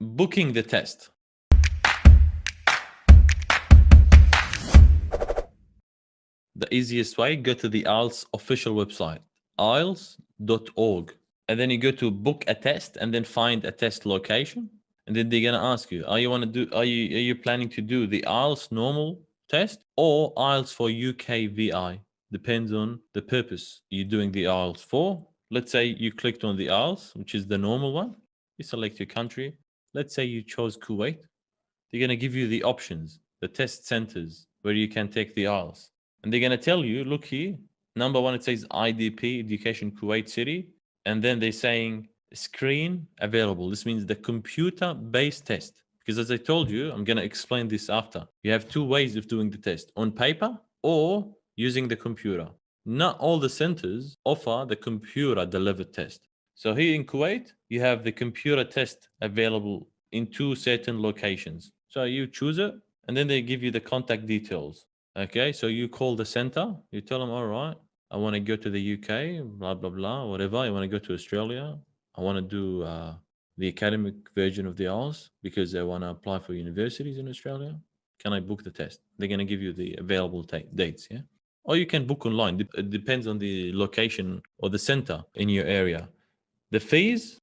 Booking the test. The easiest way, go to the IELTS official website, IELTS.org. And then you go to book a test and then find a test location. And then they're gonna ask you, are you planning to do the IELTS normal test or IELTS for UKVI? Depends on the purpose you're doing the IELTS for. Let's say you clicked on the IELTS, which is the normal one. You select your country. Let's say you chose Kuwait. They're gonna give you the options, the test centers where you can take the IELTS. And they're gonna tell you, look here, number one, it says IDP, Education Kuwait City. And then they're saying screen available. This means the computer-based test. Because as I told you, I'm gonna explain this after. You have two ways of doing the test, on paper or using the computer. Not all the centers offer the computer-delivered test. So here in Kuwait, you have the computer test available in two certain locations. So you choose it, and then they give you the contact details. Okay, so you call the center, you tell them, all right, I want to go to the UK, blah, blah, blah, whatever. I want to go to Australia. I want to do the academic version of the IELTS because I want to apply for universities in Australia. Can I book the test? They're going to give you the available dates, yeah? Or you can book online. It depends on the location or the center in your area. The fees,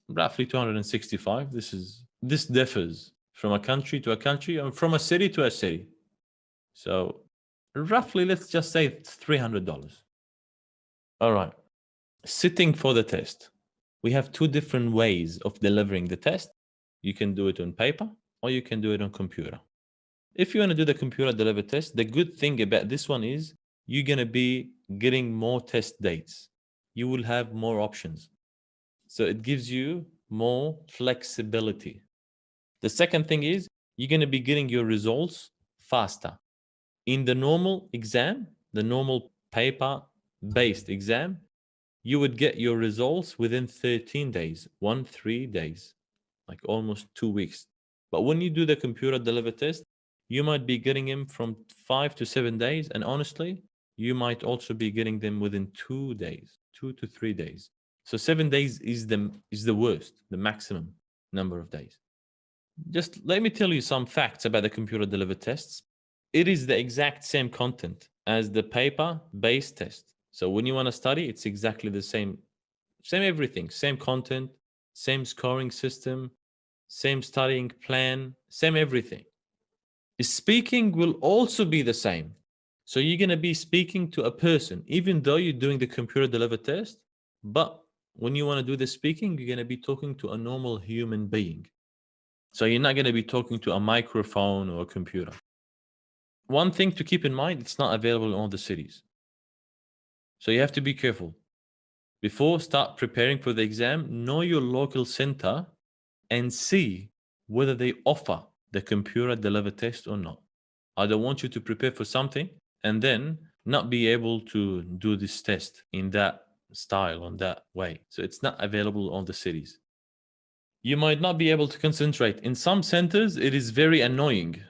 roughly 265. This differs from a country to a country and from a city to a city. So roughly, let's just say $300. All right. Sitting for the test. We have two different ways of delivering the test. You can do it on paper or you can do it on computer. If you want to do the computer delivered test, the good thing about this one is you're going to be getting more test dates. You will have more options. So it gives you more flexibility. The second thing is you're going to be getting your results faster. In the normal exam, the normal paper-based exam, you would get your results within 13 days, 3 days, like almost 2 weeks. But when you do the computer delivered test, you might be getting them from 5 to 7 days. And honestly, you might also be getting them within 2 days, 2 to 3 days. So 7 days is the worst, the maximum number of days. Just let me tell you some facts about the computer delivered tests. It is the exact same content as the paper-based test. So when you want to study, it's exactly the same everything, same content, same scoring system, same studying plan, same everything. Speaking will also be the same. So you're going to be speaking to a person, even though you're doing the computer delivered test, but when you want to do the speaking, you're going to be talking to a normal human being. So you're not going to be talking to a microphone or a computer. One thing to keep in mind, it's not available in all the cities. So you have to be careful. Before start preparing for the exam, know your local center and see whether they offer the computer delivered test or not. I don't want you to prepare for something and then not be able to do this test in that style, on that way. So it's not available on the cities. You might not be able to concentrate. In some centers, it is very annoying.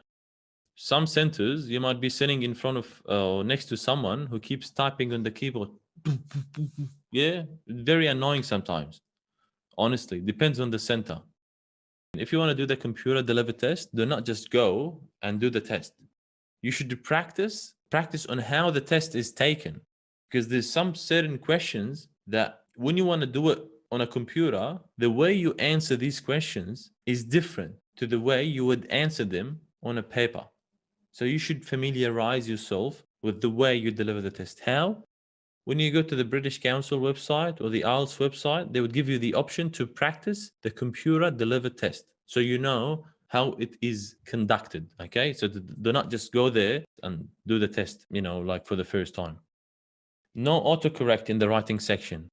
Some centers, you might be sitting in front of or next to someone who keeps typing on the keyboard. Yeah, very annoying sometimes. Honestly, depends on the center. If you want to do the computer delivered test, do not just go and do the test. You should practice on how the test is taken, because there's some certain questions that when you want to do it on a computer, the way you answer these questions is different to the way you would answer them on a paper. So you should familiarize yourself with the way you deliver the test. How? When you go to the British Council website or the IELTS website, they would give you the option to practice the computer delivered test. So you know how it is conducted. Okay. So do not just go there and do the test, like for the first time. No autocorrect in the writing section.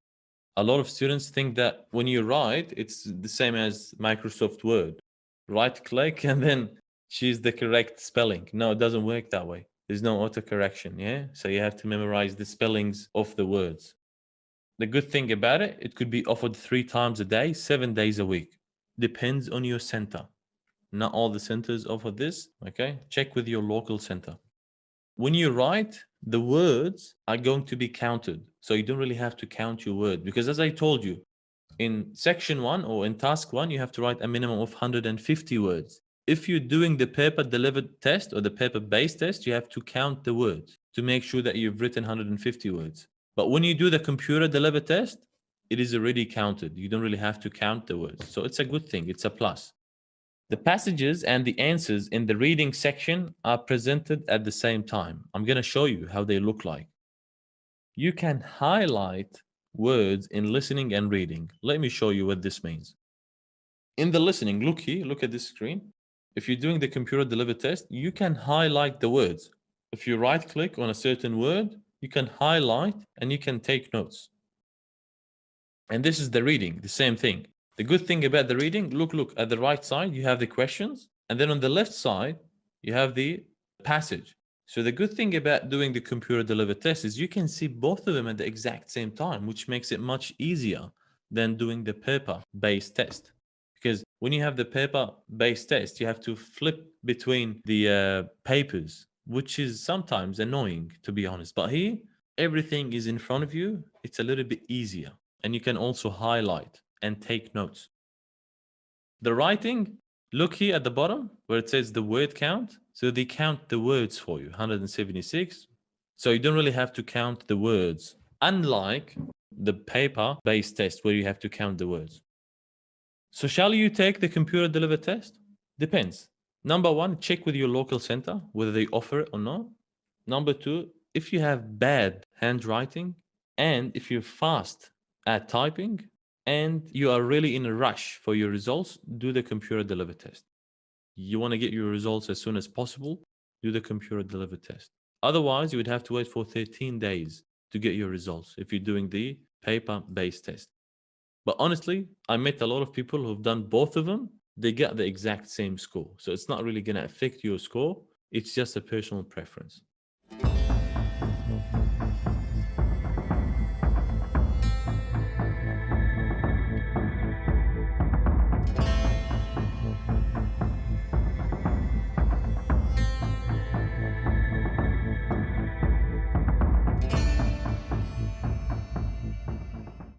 A lot of students think that when you write, it's the same as Microsoft Word. Right click and then choose the correct spelling. No, it doesn't work that way. There's no autocorrection, yeah? So you have to memorize the spellings of the words. The good thing about it, it could be offered 3 times a day, 7 days a week. Depends on your center. Not all the centers offer this, okay? Check with your local center. When you write, the words are going to be counted. So you don't really have to count your word because as I told you, In section 1 or in task 1, you have to write a minimum of 150 words. If you're doing the paper delivered test or the paper based test, you have to count the words to make sure that you've written 150 words. But when you do the computer delivered test, it is already counted. You don't really have to count the words. So it's a good thing. It's a plus. The passages and the answers in the reading section are presented at the same time. I'm going to show you how they look like. You can highlight words in listening and reading. Let me show you what this means. In the listening, look here, look at this screen. If you're doing the computer delivered test, you can highlight the words. If you right click on a certain word, you can highlight and you can take notes. And this is the reading, the same thing. The good thing about the reading, look at the right side, you have the questions, and then on the left side, you have the passage. So the good thing about doing the computer delivered test is you can see both of them at the exact same time, which makes it much easier than doing the paper-based test. Because when you have the paper-based test, you have to flip between the papers, which is sometimes annoying, to be honest. But here, everything is in front of you. It's a little bit easier. And you can also highlight and take notes. The writing, look here at the bottom where it says the word count. So they count the words for you, 176. So you don't really have to count the words, unlike the paper-based test where you have to count the words. So shall you take the computer delivered test? Depends. Number one, check with your local center whether they offer it or not. Number two, if you have bad handwriting and if you're fast at typing and you are really in a rush for your results, do the computer delivered test. You want to get your results as soon as possible, do the computer delivered test. Otherwise, you would have to wait for 13 days to get your results if you're doing the paper-based test. But honestly, I met a lot of people who've done both of them. They get the exact same score. So it's not really going to affect your score. It's just a personal preference.